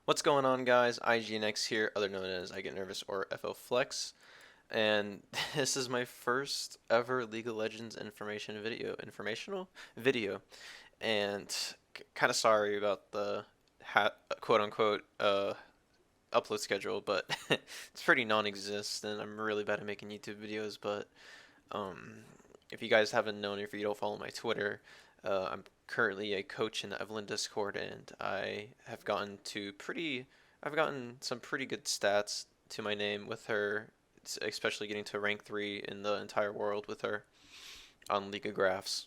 What's going on, guys? IGNX here, other known as I Get Nervous or FO Flex, and this is my first ever League of Legends informational video, and kind of sorry about the quote unquote upload schedule, but it's pretty non-existent. I'm really bad at making YouTube videos, but um, if you guys haven't known, if you don't follow my Twitter, I'm currently a coach in the Evelynn Discord, and I've gotten some pretty good stats to my name with her, especially getting to rank 3 in the entire world with her on League of Graphs.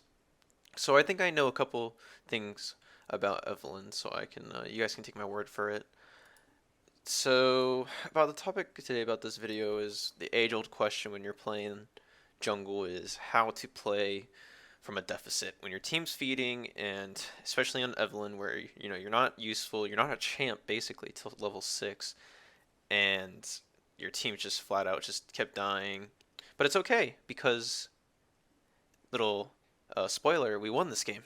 So I think I know a couple things about Evelynn, so you guys can take my word for it. So about the topic today about this video is the age-old question when you're playing jungle is how to play from a deficit when your team's feeding, and especially on Evelynn where you're not useful, you're not a champ basically till level 6, and your team just flat out just kept dying. But it's okay because little spoiler, we won this game.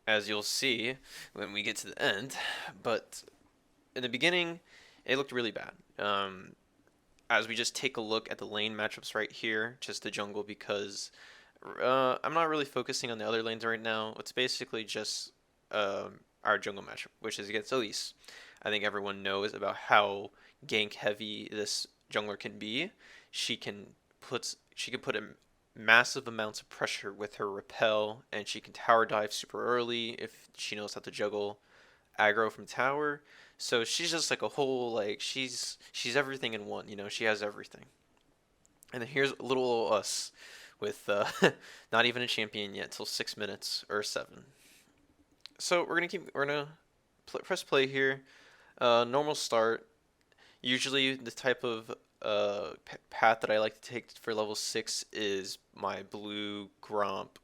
As you'll see when we get to the end. But in the beginning, it looked really bad. As we just take a look at the lane matchups right here, just the jungle, because I'm not really focusing on the other lanes right now. It's basically just our jungle matchup, which is against Elise. I think everyone knows about how gank heavy this jungler can be. She can put in massive amounts of pressure with her repel, and she can tower dive super early if she knows how to juggle aggro from tower. So she's just like a whole, like, she's everything in one. She has everything. And then here's little us with not even a champion yet till 6 minutes or 7. So we're gonna press play here. Normal start. Usually the type of path that I like to take for level 6 is my blue Gromp,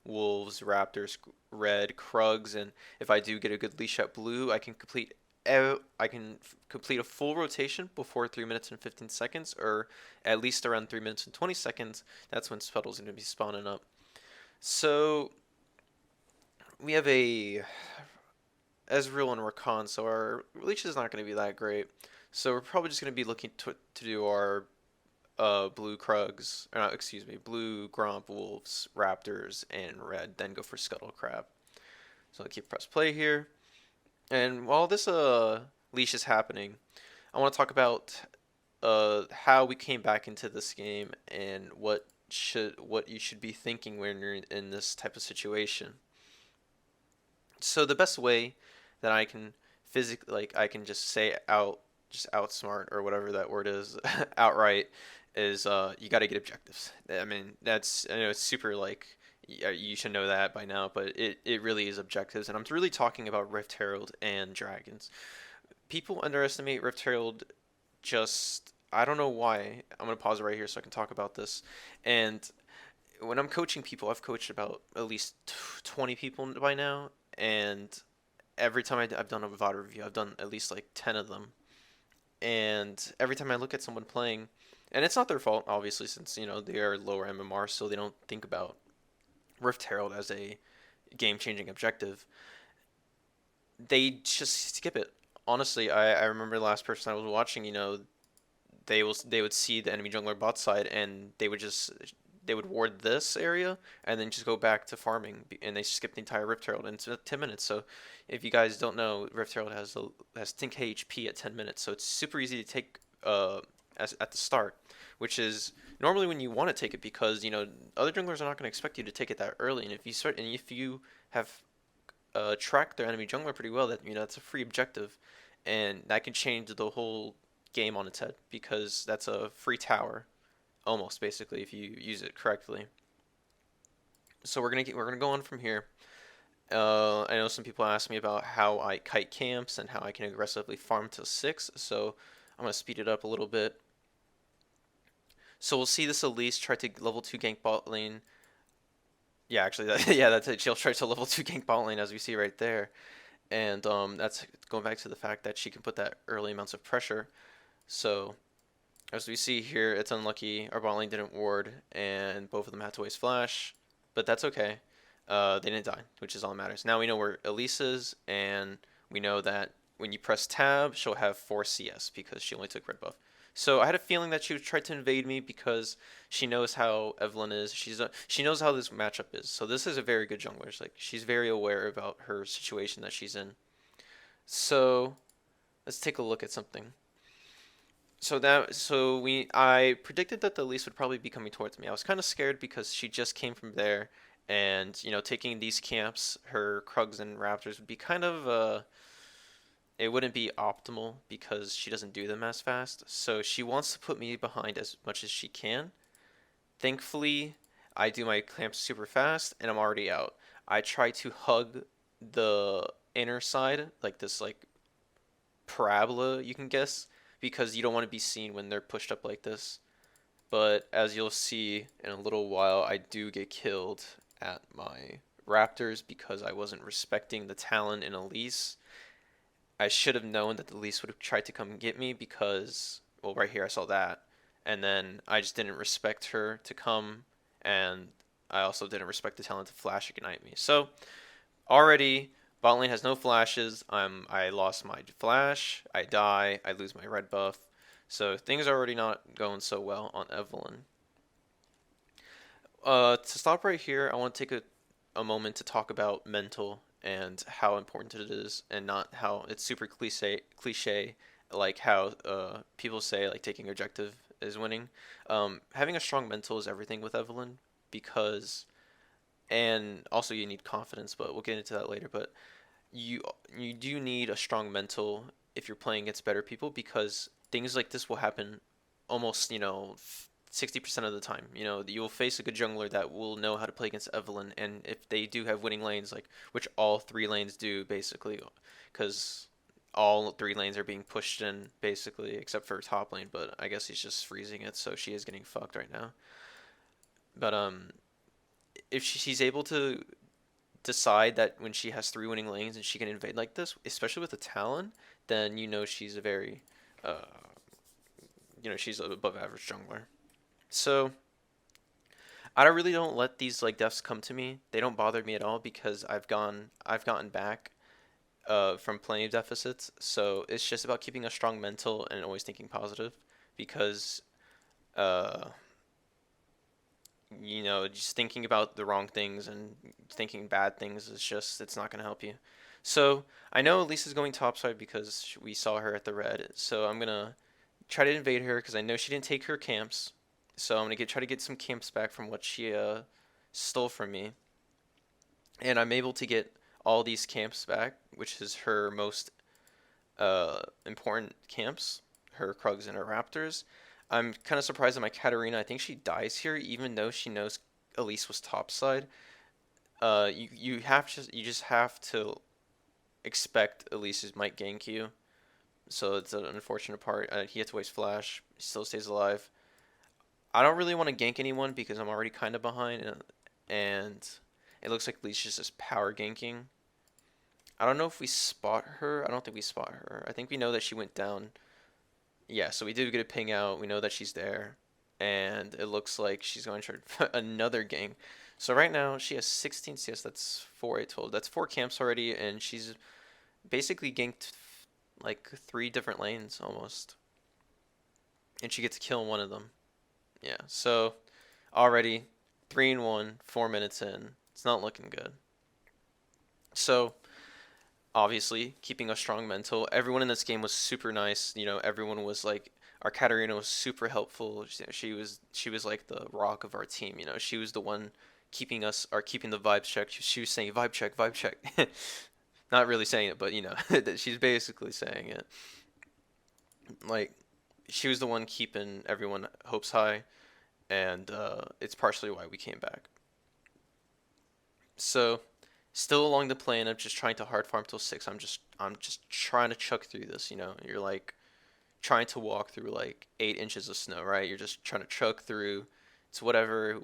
Wolves, Raptors, red, Krugs, and if I do get a good leash at blue, I can complete a full rotation before 3 minutes and 15 seconds, or at least around 3 minutes and 20 seconds. That's when Spuddle's going to be spawning up. So we have a Ezreal and Rakan, so our leash is not going to be that great. So we're probably just going to be looking to do our blue Krugs, excuse me, blue Gromp, Wolves, Raptors, and red, then go for Scuttle Crab. So I'll keep press play here. And while this leash is happening, I want to talk about how we came back into this game and what you should be thinking when you're in this type of situation. So the best way that I can physically, like, I can just say just outsmart or whatever that word is, outright, is you got to get objectives. I mean, I know it's super, like, you should know that by now, but it really is objectives, and I'm really talking about Rift Herald and Dragons. People underestimate Rift Herald. Just, I don't know why. I'm gonna pause it right here so I can talk about this. And when I'm coaching people, I've coached about at least 20 people by now, and every time I've done a VOD review, I've done at least like 10 of them. And every time I look at someone playing, and it's not their fault, obviously, since they are lower MMR, so they don't think about Rift Herald as a game-changing objective. They just skip it. Honestly, I remember the last person I was watching. They would see the enemy jungler bot side, and they would ward this area and then just go back to farming, and they skip the entire Rift Herald, and it's 10 minutes. So if you guys don't know, Rift Herald has 10k HP at 10 minutes, so it's super easy to take at the start, which is normally when you want to take it, because other junglers are not going to expect you to take it that early, and if you have tracked their enemy jungler pretty well, that's a free objective, and that can change the whole game on its head, because that's a free tower almost, basically, if you use it correctly. So we're gonna go on from here. I know some people ask me about how I kite camps and how I can aggressively farm to 6, so I'm gonna speed it up a little bit. So we'll see this Elise try to level 2 gank bot lane. Yeah, actually, yeah, that's it. She'll try to level 2 gank bot lane, as we see right there. And that's going back to the fact that she can put that early amounts of pressure. So as we see here, it's unlucky. Our bot lane didn't ward, and both of them had to waste flash. But that's okay. They didn't die, which is all that matters. Now we know where Elise is, and we know that when you press tab, she'll have 4 CS because she only took red buff. So I had a feeling that she would try to invade me because she knows how Evelynn is. She knows how this matchup is. So this is a very good jungler. It's like she's very aware about her situation that she's in. So let's take a look at something. I predicted that the Elise would probably be coming towards me. I was kind of scared because she just came from there, and taking these camps, her Krugs and Raptors would be kind of it wouldn't be optimal because she doesn't do them as fast. So she wants to put me behind as much as she can. Thankfully, I do my camps super fast, and I'm already out. I try to hug the inner side, like this parabola, you can guess, because you don't want to be seen when they're pushed up like this. But as you'll see in a little while, I do get killed at my Raptors because I wasn't respecting the Talon in Elise. I should have known that the Elise would have tried to come get me because, well, right here I saw that. And then I just didn't respect her to come, and I also didn't respect the Talon to flash ignite me. So already bot lane has no flashes. I lost my flash. I die. I lose my red buff. So things are already not going so well on Evelynn. To stop right here, I want to take a moment to talk about mental and how important it is, and not how it's super cliche like how people say like taking objective is winning. Having a strong mental is everything with Evelynn because, and also you need confidence, but we'll get into that later. But you you do need a strong mental if you're playing against better people because things like this will happen almost 60% of the time. You'll face a good jungler that will know how to play against Evelynn, and if they do have winning lanes, like which all 3 lanes do basically, because all 3 lanes are being pushed in basically except for top lane, but I guess he's just freezing it, so she is getting fucked right now. But if she's able to decide that when she has 3 winning lanes and she can invade like this, especially with a Talon, then she's a very, uh, she's an above average jungler. So I really don't let these like deaths come to me. They don't bother me at all because I've gotten back from plenty of deficits. So it's just about keeping a strong mental and always thinking positive because uh, just thinking about the wrong things and thinking bad things it's not going to help you. So I know Lisa's going topside because we saw her at the red. So I'm going to try to invade her because I know she didn't take her camps. So I'm going to try to get some camps back from what she stole from me. And I'm able to get all these camps back, which is her most important camps, her Krugs and her Raptors. I'm kind of surprised at my Katarina. I think she dies here, even though she knows Elise was topside. You just have to expect Elise might gank you. So it's an unfortunate part. He had to waste flash. He still stays alive. I don't really want to gank anyone because I'm already kind of behind, and it looks like Elise just power ganking. I don't know if we spot her. I don't think we spot her. I think we know that she went down. Yeah, so we did get a ping out. We know that she's there. And it looks like she's going to try another gank. So right now, she has 16 CS. That's 4 total. That's 4 camps already, and she's basically ganked like 3 different lanes almost. And she gets to kill one of them. Yeah, so already 3-1, 4 minutes in. It's not looking good. So obviously keeping a strong mental. Everyone in this game was super nice. Everyone was like, our Katarina was super helpful. She was like the rock of our team. She was the one keeping the vibes check. She was saying vibe check, vibe check. Not really saying it, but she's basically saying it. Like, she was the one keeping everyone hopes high, and it's partially why we came back. So still along the plan of just trying to hard farm till 6. I'm just trying to chuck through this. You're like trying to walk through like 8 inches of snow, right? You're just trying to chuck through. It's whatever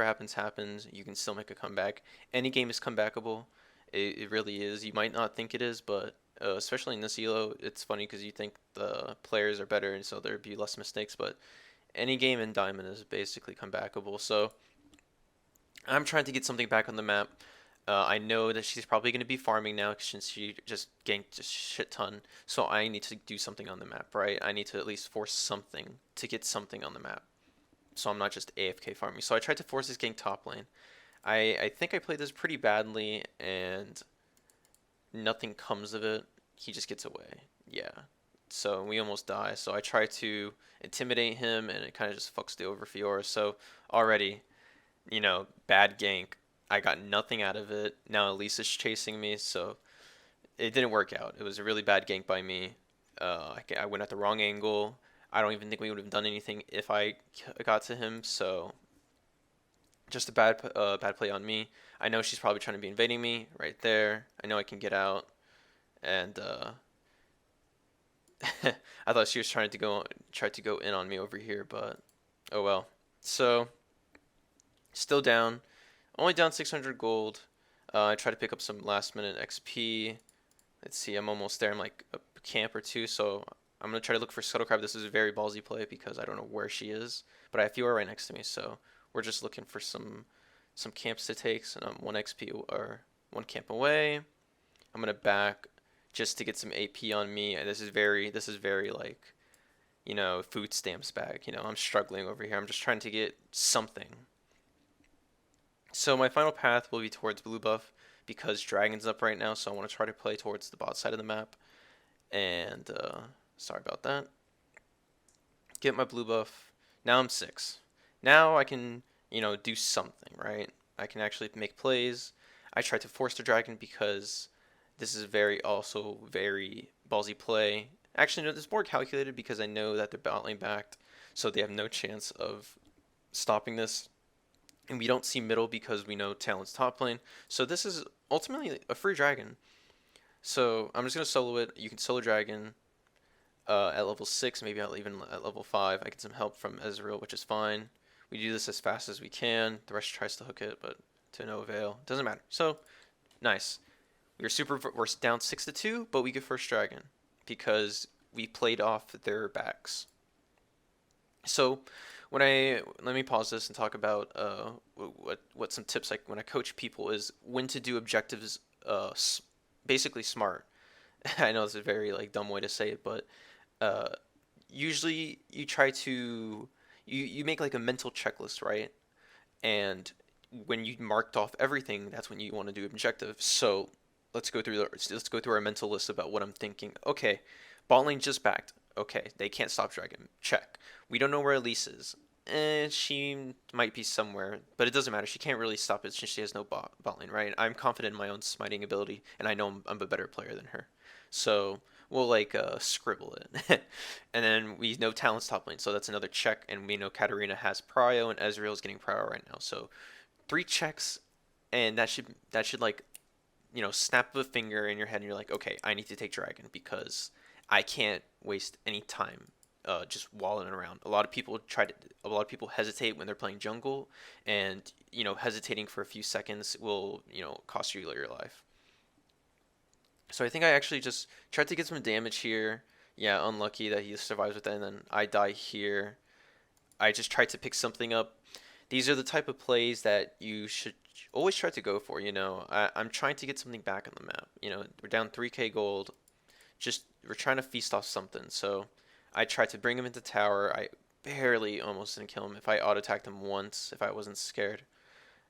happens. You can still make a comeback. Any game is comebackable. It really is. You might not think it is, but especially in this elo, it's funny because you think the players are better, and so there'd be less mistakes. But any game in Diamond is basically comebackable. So I'm trying to get something back on the map. I know that she's probably going to be farming now since she just ganked a shit ton. So I need to do something on the map, right? I need to at least force something to get something on the map. So I'm not just AFK farming. So I tried to force this gank top lane. I think I played this pretty badly and nothing comes of it. He just gets away. Yeah. So we almost die. So I try to intimidate him and it kind of just fucks the over Fiora. So already, bad gank. I got nothing out of it. Now Elisa's chasing me, so it didn't work out. It was a really bad gank by me. I went at the wrong angle. I don't even think we would have done anything if I got to him. So just a bad play on me. I know she's probably trying to be invading me right there. I know I can get out, and I thought she was trying to go in on me over here, but oh well. So still down, only down 600 gold. I try to pick up some last minute XP. Let's see, I'm almost there. I'm like a camp or two, so I'm gonna try to look for Scuttle Crab. This is a very ballsy play because I don't know where she is, but I feel her right next to me, so we're just looking for some camps to take. So I'm 1 XP or 1 camp away. I'm gonna back just to get some AP on me. And this is very like, food stamps bag. I'm struggling over here. I'm just trying to get something. So my final path will be towards blue buff because Dragon's up right now, so I want to try to play towards the bot side of the map. And sorry about that. Get my blue buff. Now I'm 6. Now I can, do something, right? I can actually make plays. I tried to force the dragon because this is also very ballsy play. Actually, no, this is more calculated because I know that they're bot lane backed, so they have no chance of stopping this. And we don't see middle because we know Talon's top lane. So this is ultimately a free dragon. So I'm just going to solo it. You can solo dragon at level 6, maybe even at level 5. I get some help from Ezreal, which is fine. We do this as fast as we can. The rest tries to hook it, but to no avail. Doesn't matter. So, nice. We're down 6-2, but we get first dragon because we played off their backs. So let me pause this and talk about what some tips like when I coach people is when to do objectives basically smart. I know it's a very like dumb way to say it, but usually you try to you make like a mental checklist, right? And when you marked off everything, that's when you want to do objectives. So let's go through our mental list about what I'm thinking. Okay, bot lane just backed. Okay, they can't stop dragon. Check. We don't know where Elise is. She might be somewhere, but it doesn't matter. She can't really stop it since she has no bot lane, right? I'm confident in my own smiting ability, and I know I'm a better player than her. So we'll like scribble it. And then we know Talon's top lane, so that's another check, and we know Katarina has prio, and Ezreal is getting prio right now. So 3 checks, and that should like, snap of a finger in your head, and you're like, okay, I need to take dragon because I can't waste any time just walling around. A lot of people hesitate when they're playing jungle, and hesitating for a few seconds will cost you your life. So I think I actually just tried to get some damage here. Yeah, unlucky that he survives with that, and then I die here. I just tried to pick something up. These are the type of plays that you should always try to go for. I'm trying to get something back on the map. We're down 3k gold. We're trying to feast off something. So I tried to bring him into tower. I barely almost didn't kill him. If I auto-attacked him once, if I wasn't scared,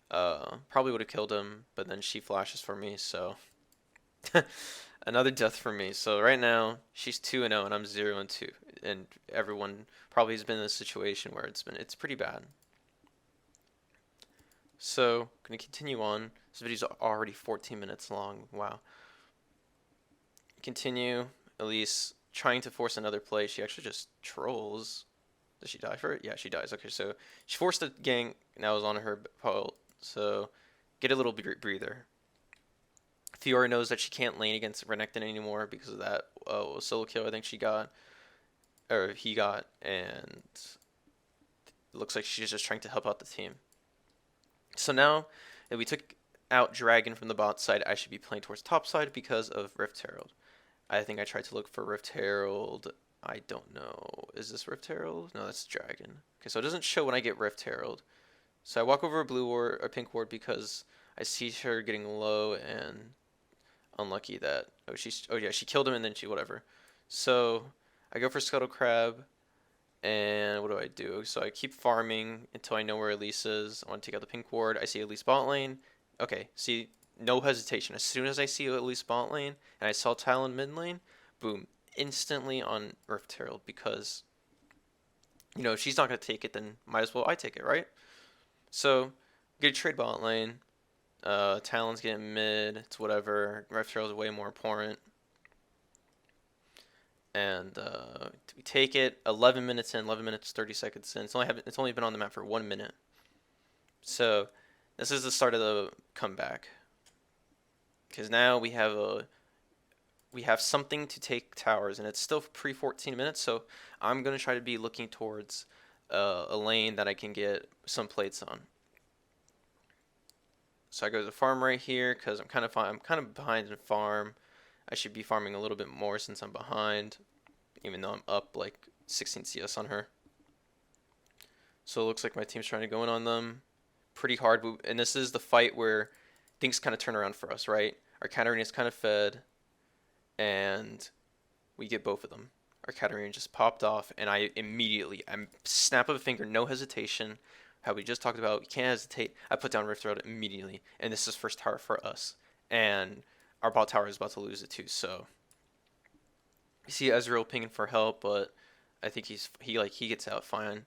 probably would have killed him. But then she flashes for me, so another death for me. So right now she's 2-0 and I'm 0-2, and everyone probably has been in a situation where it's pretty bad. So gonna continue on. This video's already 14 minutes long. Wow. Continue. Elise trying to force another play. She actually just trolls. Does she die for it? Yeah, she dies. Okay, so she forced a gank. Now is on her pole. So get a little breather. Fiora knows that she can't lane against Renekton anymore because of that solo kill I think he got, and it looks like she's just trying to help out the team. So now that we took out Dragon from the bot side, I should be playing towards top side because of Rift Herald. I think I tried to look for Rift Herald. I don't know. Is this Rift Herald? No, that's Dragon. Okay, so it doesn't show when I get Rift Herald. So I walk over a blue ward, a pink ward, because I see her getting low and unlucky that oh yeah, she killed him and then she whatever. So I go for Scuttle Crab and what do I do? So I keep farming until I know where Elise is. I want to take out the pink ward. I see Elise bot lane. Okay, see, no hesitation. As soon as I see Elise bot lane and I saw Talon mid lane, boom, instantly on Rift Herald because if she's not gonna take it, then might as well I take it, right? So get a trade bot lane. Talon's getting mid. It's whatever. Rift Herald's way more important. And we take it 11 minutes in, 11 minutes 30 seconds in. It's only been on the map for 1 minute. So this is the start of the comeback. Because now we have something to take towers, and it's still pre 14 minutes. So I'm gonna try to be looking towards a lane that I can get some plates on. So I go to the farm right here because I'm kind of behind in farm. I should be farming a little bit more since I'm behind, even though I'm up like 16 CS on her. So it looks like my team's trying to go in on them pretty hard. And this is the fight where things kind of turn around for us, right? Our Katarina's kind of fed, and we get both of them. Our Katarina just popped off, and I'm snap of a finger, no hesitation. How we just talked about, we can't hesitate. I put down Rift Hearld immediately, and this is first tower for us. And our bot tower is about to lose it too, so you see Ezreal pinging for help, but I think he gets out fine.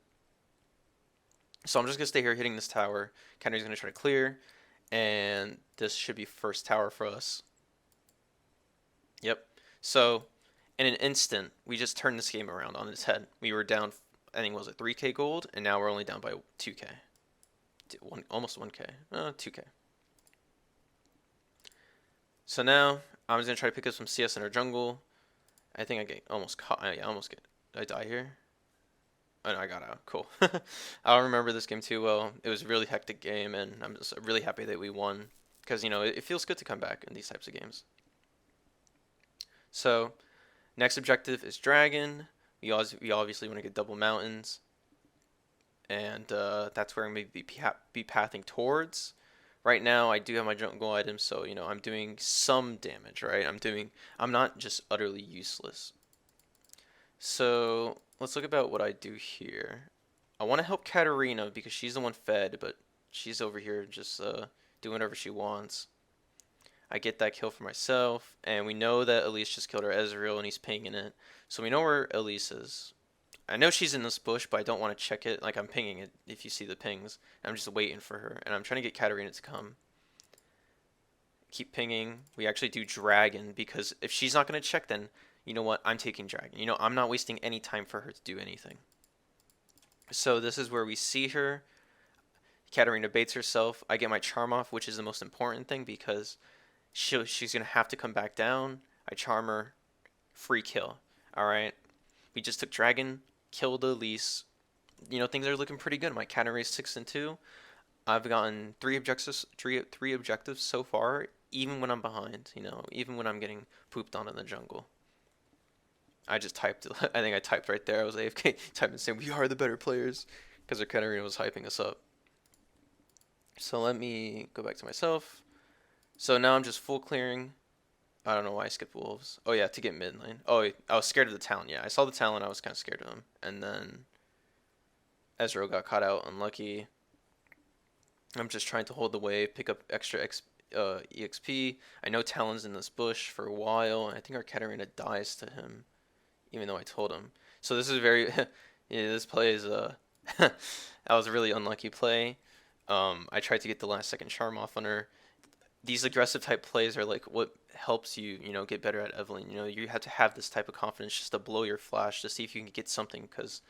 So I'm just gonna stay here hitting this tower. Kennedy's gonna try to clear, and this should be first tower for us. Yep. So in an instant, we just turned this game around on its head. We were down, I think, was it 3k gold, and now we're only down by 2k, almost 1k, 2k. So now I'm just gonna try to pick up some CS in our jungle. I think I get almost caught. Yeah, almost get. Did I die here? Oh no, I got out. Cool. I don't remember this game too well. It was a really hectic game, and I'm just really happy that we won because it feels good to come back in these types of games. So next objective is Dragon. We obviously want to get double mountains, and that's where I'm maybe be pathing towards. Right now, I do have my jungle items, so I'm doing some damage, right? I'm not just utterly useless. So let's look about what I do here. I want to help Katarina because she's the one fed, but she's over here just doing whatever she wants. I get that kill for myself, and we know that Elise just killed her Ezreal, and he's pinging it. So we know where Elise is. I know she's in this bush, but I don't want to check it. Like, I'm pinging it if you see the pings. I'm just waiting for her, and I'm trying to get Katarina to come. Keep pinging. We actually do Dragon, because if she's not going to check, then you know what? I'm taking Dragon. I'm not wasting any time for her to do anything. So this is where we see her. Katarina baits herself. I get my charm off, which is the most important thing, because she's going to have to come back down. I charm her. Free kill. Alright. We just took Dragon, killed Elise. Things are looking pretty good. My Katarina is 6-2. I've gotten three objectives so far, even when I'm behind, even when I'm getting pooped on in the jungle. I just typed, I think I typed right there. I was AFK, typing saying, we are the better players, because our Katarina was hyping us up. So let me go back to myself. So now I'm just full clearing. I don't know why I skipped Wolves. Oh yeah, to get mid lane. Oh, I was scared of the Talon. Yeah, I saw the Talon. I was kind of scared of him. And then Ezreal got caught out. Unlucky. I'm just trying to hold the wave, pick up extra EXP. I know Talon's in this bush for a while, and I think our Katarina dies to him, even though I told him. So this is very... yeah, this play is... that was a really unlucky play. I tried to get the last second charm off on her. These aggressive type plays are like what helps you, get better at Evelynn. You have to have this type of confidence just to blow your flash to see if you can get something. Because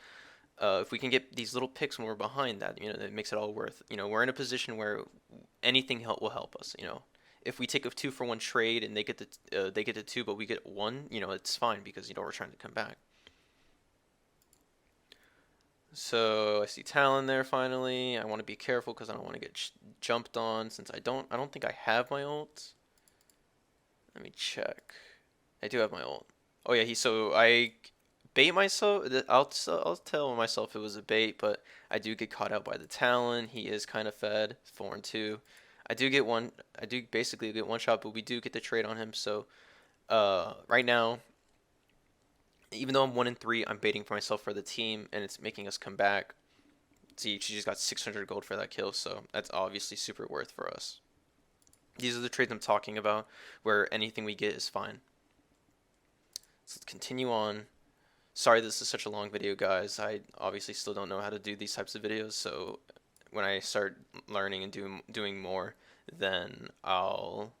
if we can get these little picks when we're behind that, that makes it all worth. We're in a position where anything will help us. If we take a 2-for-1 trade and they get the 2, but we get 1, it's fine because we're trying to come back. So I see Talon there finally. I want to be careful because I don't want to get jumped on since I don't think I have my ult. Let me check. I do have my ult. Oh yeah, so I bait myself. I'll tell myself it was a bait, but I do get caught out by the Talon. He is kind of fed 4-2. I do basically get one shot, but we do get the trade on him. So right now, even though I'm 1-3, I'm baiting for myself for the team, and it's making us come back. See, she just got 600 gold for that kill, so that's obviously super worth for us. These are the trades I'm talking about, where anything we get is fine. So let's continue on. Sorry this is such a long video, guys. I obviously still don't know how to do these types of videos, so when I start learning and doing more, then I'll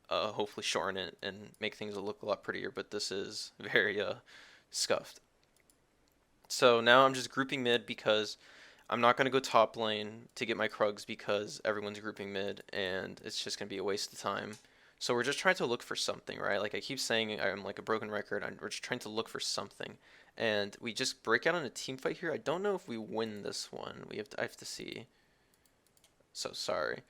hopefully shorten it and make things look a lot prettier, but this is very scuffed. So now I'm just grouping mid because I'm not going to go top lane to get my Krugs because everyone's grouping mid and it's just going to be a waste of time. So we're just trying to look for something, right? Like I keep saying, I'm like a broken record. We're just trying to look for something. And we just break out in a team fight here. I don't know if we win this one. I have to see. So sorry.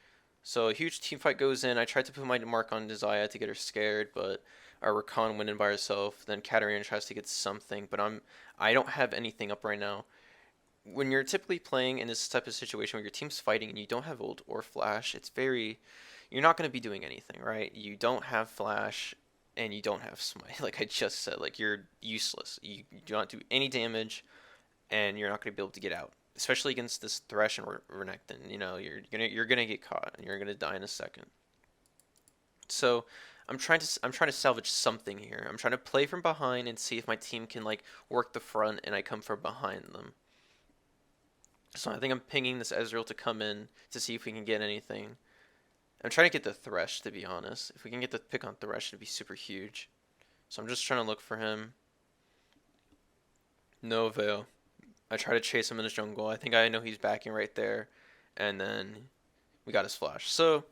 So a huge team fight goes in. I tried to put my mark on Desire to get her scared, but our Rakan went in by herself. Then Katarina tries to get something, but I don't have anything up right now. When you're typically playing in this type of situation where your team's fighting and you don't have ult or flash, you're not going to be doing anything, right? You don't have flash and you don't have smite. Like I just said, like you're useless. You do not do any damage and you're not going to be able to get out. Especially against this Thresh and Renekton, you're gonna get caught and you're gonna die in a second. So I'm trying to salvage something here. I'm trying to play from behind and see if my team can like work the front and I come from behind them. So I think I'm pinging this Ezreal to come in to see if we can get anything. I'm trying to get the Thresh, to be honest. If we can get the pick on Thresh, it'd be super huge. So I'm just trying to look for him. No avail. I try to chase him in his jungle. I think I know he's backing right there. And then we got his flash. So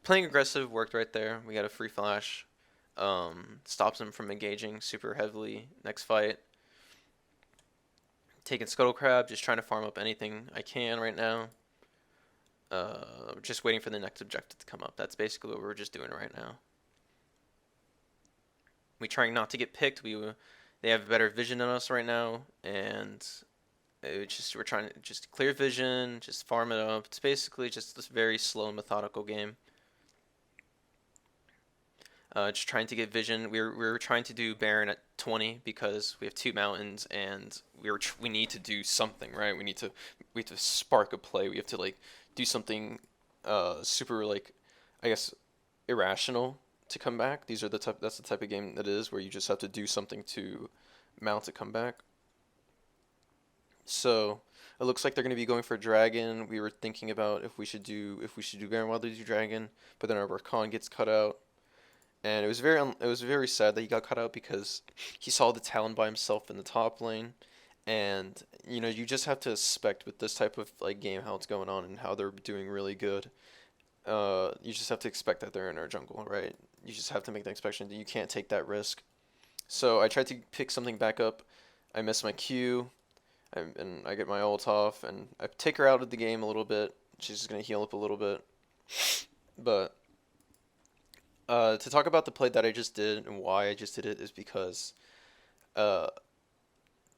playing aggressive worked right there. We got a free flash. Stops him from engaging super heavily next fight. Taking Scuttle Crab, just trying to farm up anything I can right now. Just waiting for the next objective to come up. That's basically what we're just doing right now. We trying not to get picked. They have better vision than us right now, and we're trying to just clear vision, just farm it up. It's basically just this very slow and methodical game. Just trying to get vision. We were trying to do Baron at 20 because we have two mountains and we need to do something, right? We have to spark a play. We have to like do something super like I guess irrational to come back. That's the type of game that is where you just have to do something to mount a comeback. So it looks like they're going to be going for Dragon. We were thinking about if we should do Baron while they do Dragon, but then our Rakan gets cut out. And it was very sad that he got cut out because he saw the Talon by himself in the top lane, and you just have to expect with this type of like game how it's going on and how they're doing really good. You just have to expect that they're in our jungle, right? You just have to make the expectation that you can't take that risk. So I tried to pick something back up. I missed my Q, and I get my ult off, and I take her out of the game a little bit. She's just gonna heal up a little bit, but. To talk about the play that I just did and why I just did it is because uh,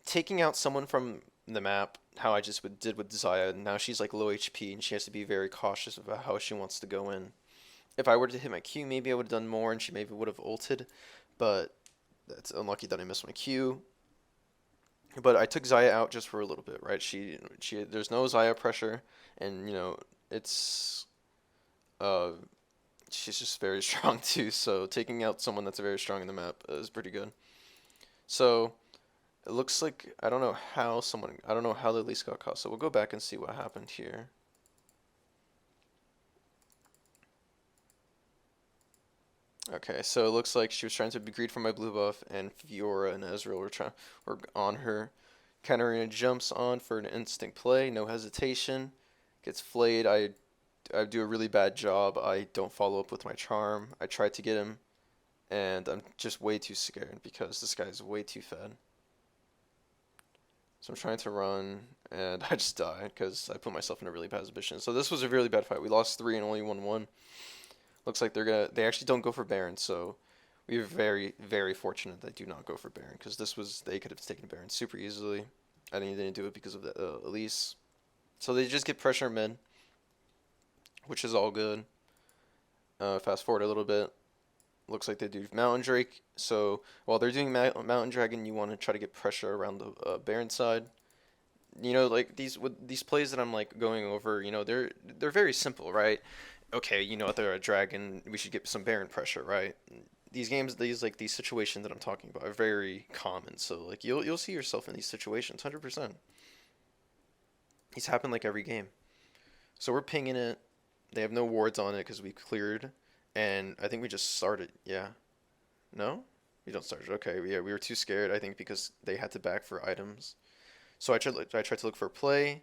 taking out someone from the map, how I just did with Zaya, now she's like low HP and she has to be very cautious about how she wants to go in. If I were to hit my Q, maybe I would have done more and she maybe would have ulted, but that's unlucky that I missed my Q. But I took Zaya out just for a little bit, right? There's no Zaya pressure, and it's uh she's just very strong too, so taking out someone that's very strong in the map is pretty good. So it looks like I don't know how the Elise got caught, so we'll go back and see what happened here. Okay, so it looks like she was trying to be greed for my blue buff, and Fiora and Ezreal were on her. Katarina jumps on for an instant play, no hesitation, gets flayed. I do a really bad job. I don't follow up with my charm. I tried to get him, and I'm just way too scared because this guy's way too fed. So I'm trying to run, and I just died because I put myself in a really bad position. So this was a really bad fight. We lost 3 and only won 1. Looks like they actually don't go for Baron, so we are very, very fortunate they do not go for Baron because they could have taken Baron super easily. I didn't do it because of the Elise. So they just get pressure mid, which is all good. Fast forward a little bit. Looks like they do Mountain Drake. So while they're doing Mountain Dragon, you want to try to get pressure around the Baron side. Like these plays that I'm like going over, they're very simple, right? Okay, they're a dragon, we should get some Baron pressure, right? These situations that I'm talking about are very common. So like you'll see yourself in these situations, 100%. These happen like every game. So we're pinging it. They have no wards on it because we cleared, and I think we just started. Yeah. No? We don't start. Okay, yeah, we were too scared, I think, because they had to back for items. So I tried to look for play,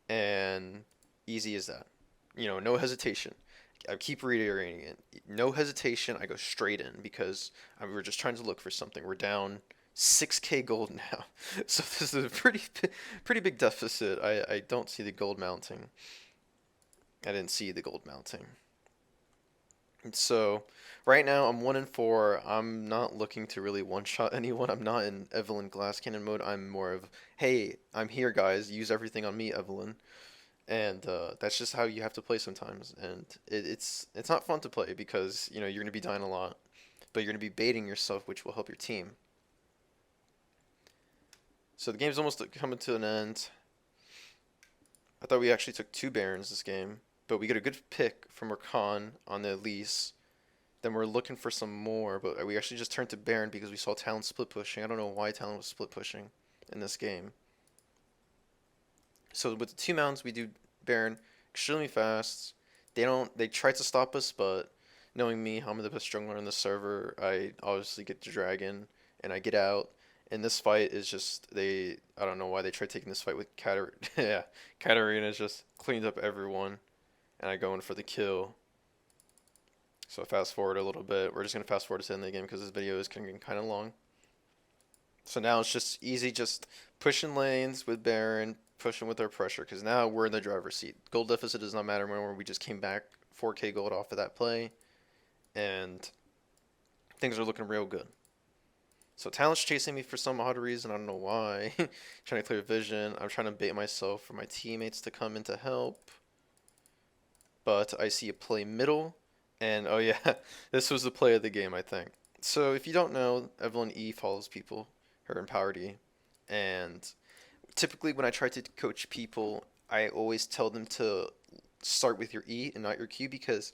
and easy as that. No hesitation. I keep reiterating it. No hesitation. I go straight in because we're just trying to look for something. We're down 6K gold now, so this is a pretty big deficit. I don't see the gold mounting. I didn't see the gold mounting. And so right now I'm 1-4. I'm not looking to really one-shot anyone. I'm not in Evelynn glass cannon mode. I'm more of, hey, I'm here, guys. Use everything on me, Evelynn. And that's just how you have to play sometimes. And it's not fun to play because you're gonna be dying a lot, but you're gonna be baiting yourself, which will help your team. So the game's almost coming to an end. I thought we actually took 2 Barons this game, but we get a good pick from Rakan on the Elise. Then we're looking for some more, but we actually just turned to Baron because we saw Talon split pushing. I don't know why Talon was split pushing in this game. So with the 2 mounts, we do Baron extremely fast. They try to stop us, but knowing me, I'm the best jungler in the server. I obviously get the dragon and I get out. And this fight is just I don't know why they tried taking this fight with Katarina. Yeah, Katarina just cleaned up everyone, and I go in for the kill. So fast forward a little bit. We're just gonna fast forward to the end of the game because this video is getting kind of long. So now it's just easy, just pushing lanes with Baron, pushing with our pressure, because now we're in the driver's seat. Gold deficit does not matter anymore. We just came back 4K gold off of that play, and things are looking real good. So Talent's chasing me for some odd reason. I don't know why. Trying to clear vision. I'm trying to bait myself for my teammates to come in to help. But I see a play middle, and oh yeah, this was the play of the game, I think. So if you don't know, Evelynn E follows people, her empowered E, and typically when I try to coach people, I always tell them to start with your E and not your Q because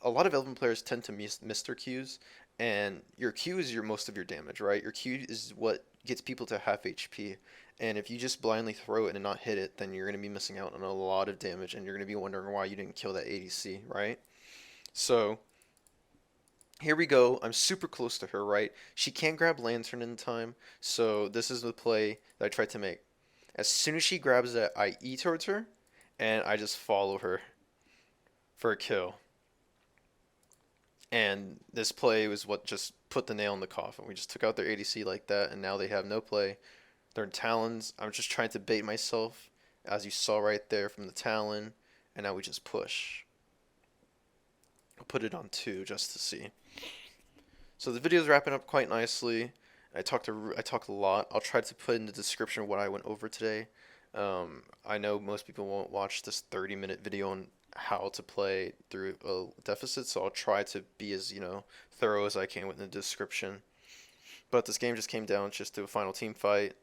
a lot of Evelynn players tend to miss their Qs, and your Q is most of your damage, right? Your Q is what gets people to half HP, and if you just blindly throw it and not hit it, then you're going to be missing out on a lot of damage, and you're going to be wondering why you didn't kill that ADC, right? So here we go. I'm super close to her, right? She can't grab Lantern in time, so this is the play that I tried to make. As soon as she grabs it, I E towards her, and I just follow her for a kill. And this play was what just put the nail in the coffin. We just took out their ADC like that, and now they have no play. They're in Talons. I'm just trying to bait myself, as you saw right there from the Talon, and now we just push. I'll put it on 2 just to see. So the video is wrapping up quite nicely. I talked a lot. I'll try to put in the description what I went over today. I know most people won't watch this 30-minute video on how to play through a deficit, so I'll try to be as thorough as I can within the description. But this game just came down just to a final team fight.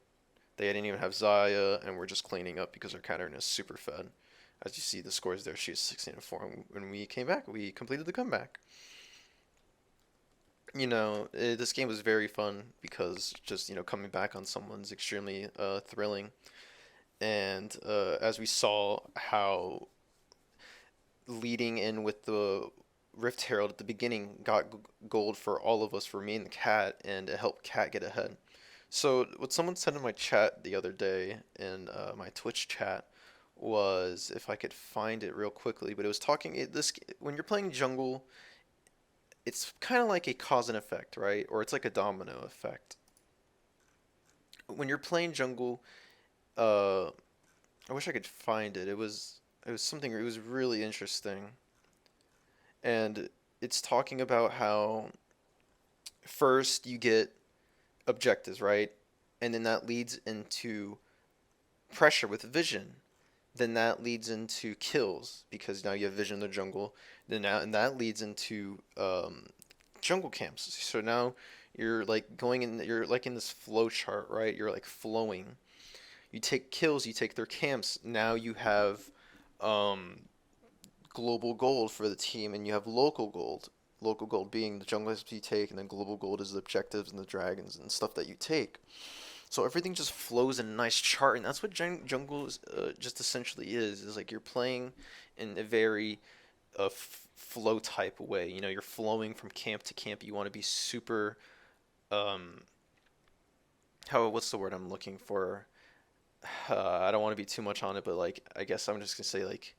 They didn't even have Zaya, and we're just cleaning up because our Katarina is super fed. As you see the scores there, she's 16-4. And when we came back, we completed the comeback. This game was very fun because just coming back on someone's extremely thrilling. And as we saw how leading in with the Rift Herald at the beginning got gold for all of us, for me and the cat, and it helped cat get ahead. So what someone said in my chat the other day, in my Twitch chat, was, if I could find it real quickly, but it was talking, when you're playing jungle, it's kind of like a cause and effect, right? Or it's like a domino effect. When you're playing jungle, I wish I could find it. It was something. It was really interesting, and it's talking about how first you get objectives, right, and then that leads into pressure with vision. Then that leads into kills because now you have vision in the jungle. then now, and that leads into jungle camps. So now you're like going in, you're like in this flow chart, right? You're like flowing. You take kills, you take their camps. Now you have um, global gold for the team, and you have local gold. Local gold being the jungle XP you take, and then global gold is the objectives and the dragons and stuff that you take. So everything just flows in a nice chart, and that's what jungle is, just essentially is. Is like you're playing in a very flow type way. You know, you're flowing from camp to camp. You want to be super. Um, what's the word I'm looking for? I don't want to be too much on it, but like I guess I'm just gonna say like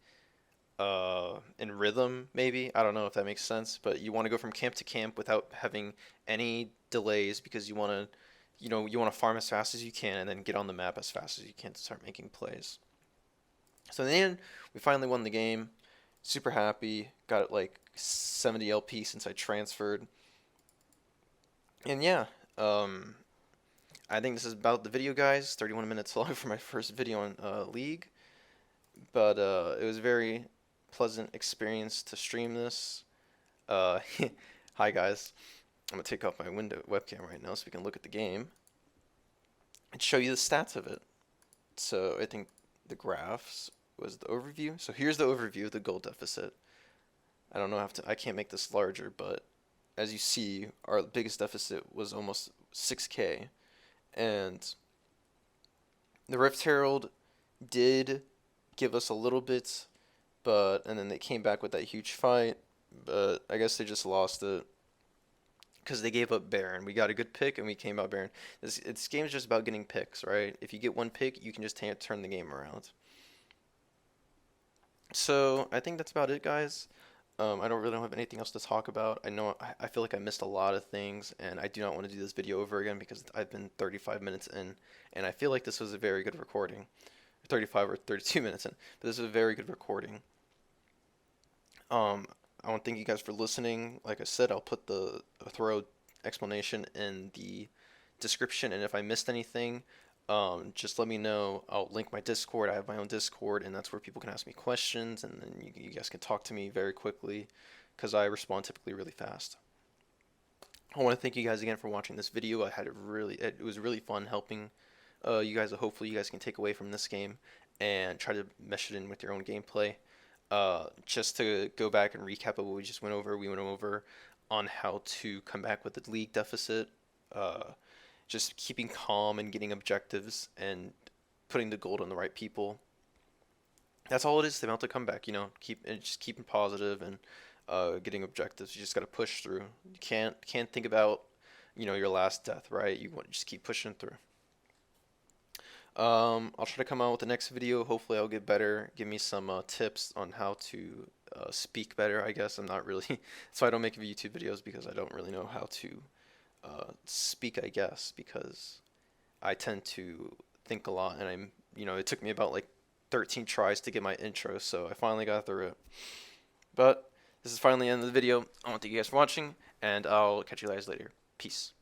in rhythm maybe. I don't know if that makes sense, but you want to go from camp to camp without having any delays because you want to farm as fast as you can and then get on the map as fast as you can to start making plays. So in the end, we finally won the game. Super happy. Got like 70 LP since I transferred. And yeah, I think this is about the video, guys. 31 minutes long for my first video on League. But it was a very pleasant experience to stream this. Hi, guys. I'm going to take off my webcam right now so we can look at the game and show you the stats of it. So I think the graphs was the overview. So here's the overview of the gold deficit. I don't know I can't make this larger, but as you see, our biggest deficit was almost 6K. And the Rift Herald did give us a little bit, and then they came back with that huge fight, but I guess they just lost it because they gave up Baron. We got a good pick and we came out Baron. This game is just about getting picks, right? If you get one pick, you can just turn the game around. So I think that's about it, guys. I don't really have anything else to talk about. I know I feel like I missed a lot of things, and I do not want to do this video over again because I've been 35 minutes in, and I feel like this was a very good recording. 35 or 32 minutes in, but this is a very good recording. I want to thank you guys for listening. Like I said, I'll put the thorough explanation in the description, and if I missed anything, just let me know. I'll link my Discord. I have my own Discord, and that's where people can ask me questions, and then you guys can talk to me very quickly because I respond typically really fast. I want to thank you guys again for watching this video. It was really fun helping you guys. Hopefully you guys can take away from this game and try to mesh it in with your own gameplay. Just to go back and recap of what we just went over on how to come back with the league deficit, just keeping calm and getting objectives and putting the gold on the right people. That's all it is about the comeback, just keeping positive and getting objectives. You just got to push through. You can't think about, your last death, right? You want to just keep pushing through. I'll try to come out with the next video. Hopefully I'll get better. Give me some tips on how to speak better, I guess. I'm not really, so I don't make YouTube videos because I don't really know how to speak, I guess, because I tend to think a lot, and it took me about like 13 tries to get my intro, so I finally got through it. But this is finally the end of the video. I want to thank you guys for watching, and I'll catch you guys later. Peace.